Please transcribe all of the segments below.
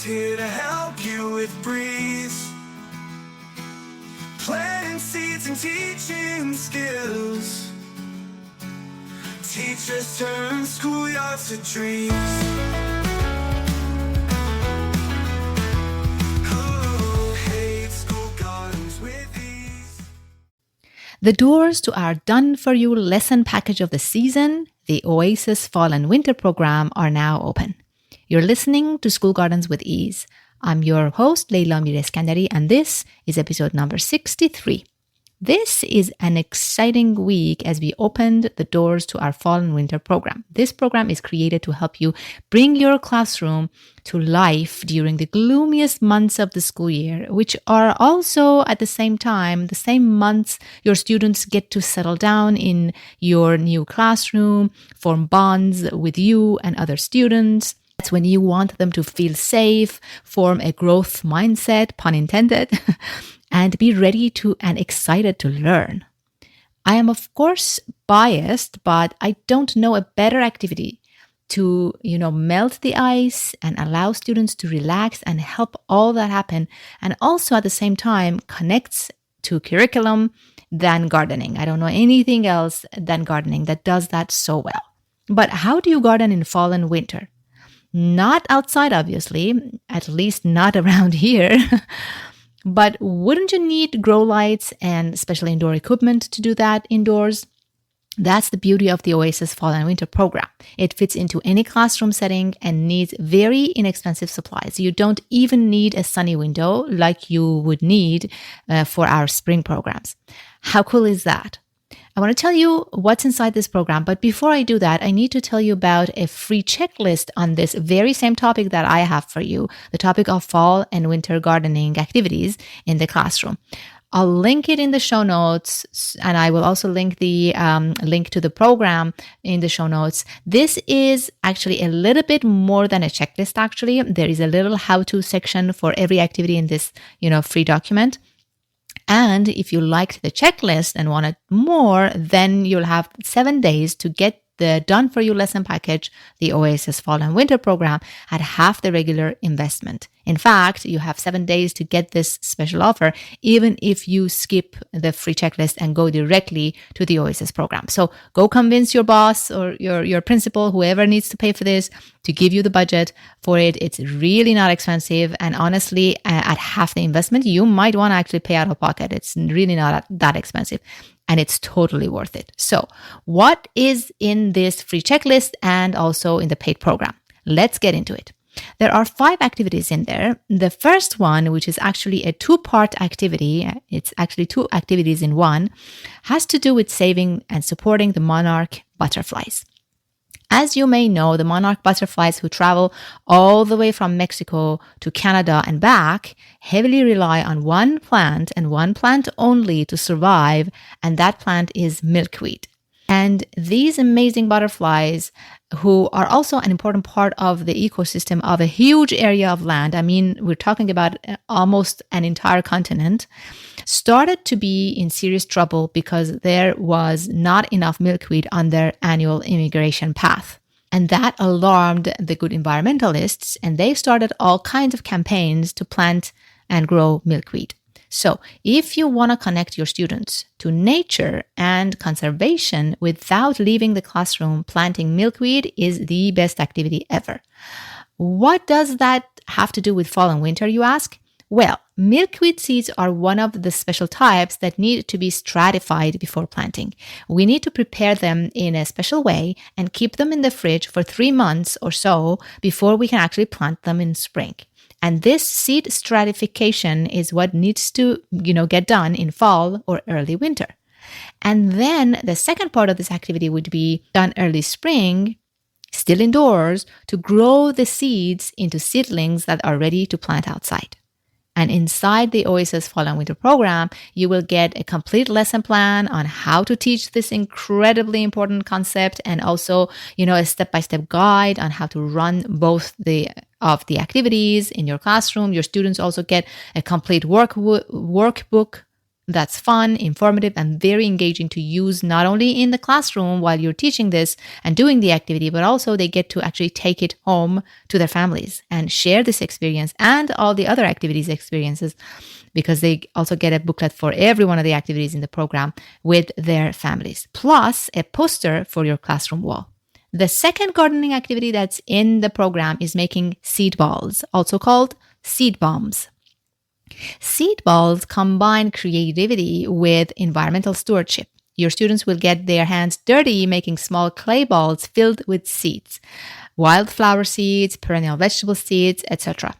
here to help you with breeze, planting seeds and teaching skills. Teachers turn schoolyards to dreams. Who hates school gardens with ease? The doors to our done-for-you lesson package of the season, the Oasis Fall and Winter Program, are now open. You're listening to School Gardens with Ease. I'm your host, Leila Mir-Eskandari, and this is episode number 63. This is an exciting week as we opened the doors to our Fall and Winter Program. This program is created to help you bring your classroom to life during the gloomiest months of the school year, which are also at the same time, the same months your students get to settle down in your new classroom, form bonds with you and other students. That's when you want them to feel safe, form a growth mindset, pun intended, and be ready to and excited to learn. I am, of course, biased, but I don't know a better activity to, melt the ice and allow students to relax and help all that happen, and also at the same time connects to curriculum than gardening. I don't know anything else than gardening that does that so well. But how do you garden in fall and winter? Not outside, obviously, at least not around here. But wouldn't you need grow lights and special indoor equipment to do that indoors? That's the beauty of the Oasis Fall and Winter Program. It fits into any classroom setting and needs very inexpensive supplies. You don't even need a sunny window like you would need for our spring programs. How cool is that? I want to tell you what's inside this program, but before I do that, I need to tell you about a free checklist on this very same topic that I have for you, the topic of fall and winter gardening activities in the classroom. I'll link it in the show notes, and I will also link the link to the program in the show notes. This is actually a little bit more than a checklist, actually. There is a little how-to section for every activity in this, free document. And if you liked the checklist and wanted more, then you'll have 7 days to get the done-for-you lesson package, the Oasis Fall and Winter Program, at half the regular investment. In fact, you have 7 days to get this special offer, even if you skip the free checklist and go directly to the Oasis program. So go convince your boss or your principal, whoever needs to pay for this, to give you the budget for it. It's really not expensive. And honestly, at half the investment, you might want to actually pay out of pocket. It's really not that expensive. And it's totally worth it. So what is in this free checklist and also in the paid program? Let's get into it. There are 5 activities in there. The first one, which is actually a 2-part activity, it's actually 2 activities in one, has to do with saving and supporting the monarch butterflies. As you may know, the monarch butterflies who travel all the way from Mexico to Canada and back heavily rely on one plant and one plant only to survive, and that plant is milkweed. And these amazing butterflies, who are also an important part of the ecosystem of a huge area of land, I mean, we're talking about almost an entire continent, started to be in serious trouble because there was not enough milkweed on their annual immigration path. And that alarmed the good environmentalists, and they started all kinds of campaigns to plant and grow milkweed. So if you want to connect your students to nature and conservation without leaving the classroom, planting milkweed is the best activity ever. What does that have to do with fall and winter, you ask? Well, milkweed seeds are one of the special types that need to be stratified before planting. We need to prepare them in a special way and keep them in the fridge for 3 months or so before we can actually plant them in spring. And this seed stratification is what needs to, get done in fall or early winter. And then the second part of this activity would be done early spring, still indoors, to grow the seeds into seedlings that are ready to plant outside. And inside the Oasis Fall and Winter Program, you will get a complete lesson plan on how to teach this incredibly important concept, and also, a step-by-step guide on how to run both of the activities in your classroom. Your students also get a complete workbook that's fun, informative, and very engaging to use not only in the classroom while you're teaching this and doing the activity, but also they get to actually take it home to their families and share this experience and all the other activities experiences, because they also get a booklet for every one of the activities in the program with their families, plus a poster for your classroom wall. The second gardening activity that's in the program is making seed balls, also called seed bombs. Seed balls combine creativity with environmental stewardship. Your students will get their hands dirty making small clay balls filled with seeds, wildflower seeds, perennial vegetable seeds, etc.,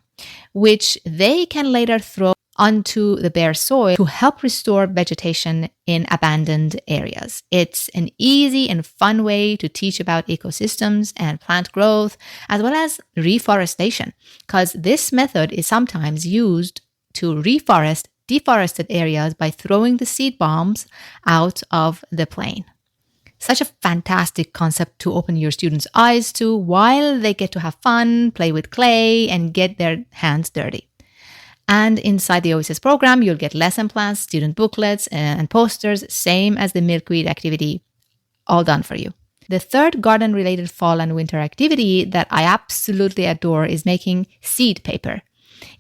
which they can later throw onto the bare soil to help restore vegetation in abandoned areas. It's an easy and fun way to teach about ecosystems and plant growth, as well as reforestation, because this method is sometimes used to reforest deforested areas by throwing the seed bombs out of the plain. Such a fantastic concept to open your students' eyes to while they get to have fun, play with clay, and get their hands dirty. And inside the Oasis program, you'll get lesson plans, student booklets, and posters, same as the Milkweed activity, all done for you. The third garden-related fall and winter activity that I absolutely adore is making seed paper.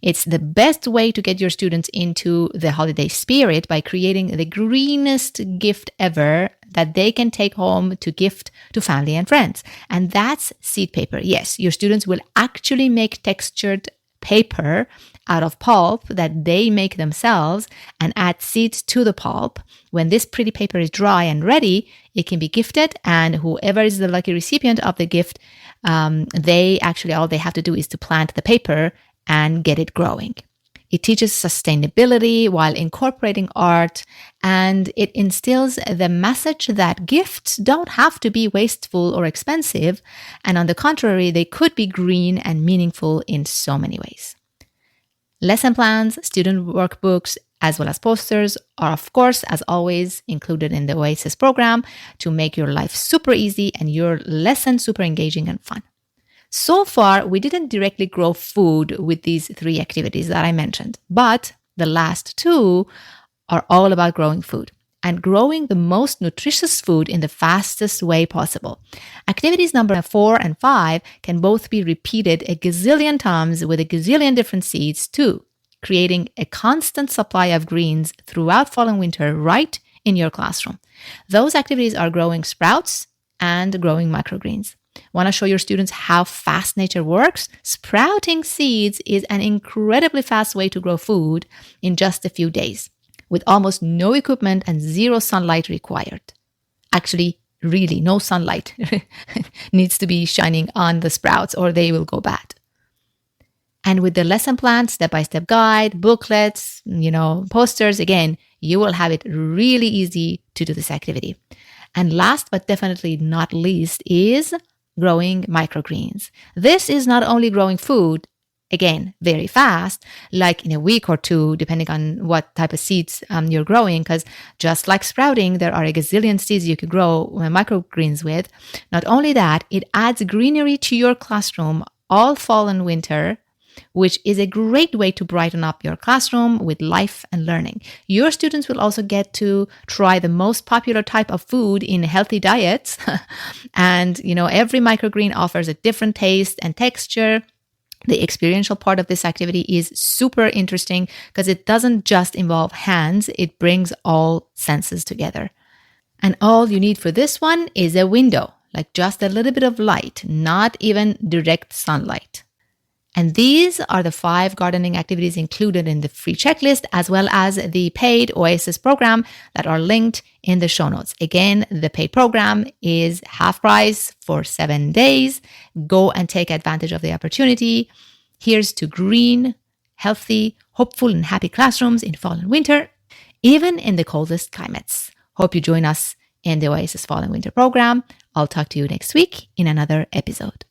It's the best way to get your students into the holiday spirit by creating the greenest gift ever that they can take home to gift to family and friends. And that's seed paper. Yes, your students will actually make textured paper out of pulp that they make themselves and add seeds to the pulp. When this pretty paper is dry and ready, it can be gifted, and whoever is the lucky recipient of the gift, they actually, all they have to do is to plant the paper and get it growing. It teaches sustainability while incorporating art, and it instills the message that gifts don't have to be wasteful or expensive, and on the contrary, they could be green and meaningful in so many ways. Lesson plans, student workbooks, as well as posters are, of course, as always, included in the Oasis program to make your life super easy and your lesson super engaging and fun. So far, we didn't directly grow food with these three activities that I mentioned, but the last two are all about growing food and growing the most nutritious food in the fastest way possible. Activities number 4 and 5 can both be repeated a gazillion times with a gazillion different seeds too, creating a constant supply of greens throughout fall and winter right in your classroom. Those activities are growing sprouts and growing microgreens. Want to show your students how fast nature works? Sprouting seeds is an incredibly fast way to grow food in just a few days, with almost no equipment and zero sunlight required. Actually, really, no sunlight needs to be shining on the sprouts or they will go bad. And with the lesson plan, step-by-step guide, booklets, posters, again, you will have it really easy to do this activity. And last but definitely not least is growing microgreens. This is not only growing food, again, very fast, like in a week or two, depending on what type of seeds you're growing, because just like sprouting, there are a gazillion seeds you could grow microgreens with. Not only that, it adds greenery to your classroom all fall and winter, which is a great way to brighten up your classroom with life and learning. Your students will also get to try the most popular type of food in healthy diets. And, every microgreen offers a different taste and texture. The experiential part of this activity is super interesting because it doesn't just involve hands, it brings all senses together. And all you need for this one is a window, like just a little bit of light, not even direct sunlight. And these are the 5 gardening activities included in the free checklist, as well as the paid Oasis program that are linked in the show notes. Again, the paid program is half price for 7 days. Go and take advantage of the opportunity. Here's to green, healthy, hopeful, and happy classrooms in fall and winter, even in the coldest climates. Hope you join us in the Oasis Fall and Winter program. I'll talk to you next week in another episode.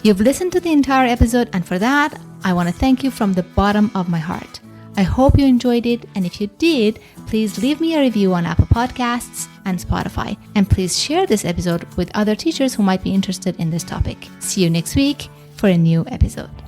You've listened to the entire episode, and for that, I want to thank you from the bottom of my heart. I hope you enjoyed it, and if you did, please leave me a review on Apple Podcasts and Spotify. And please share this episode with other teachers who might be interested in this topic. See you next week for a new episode.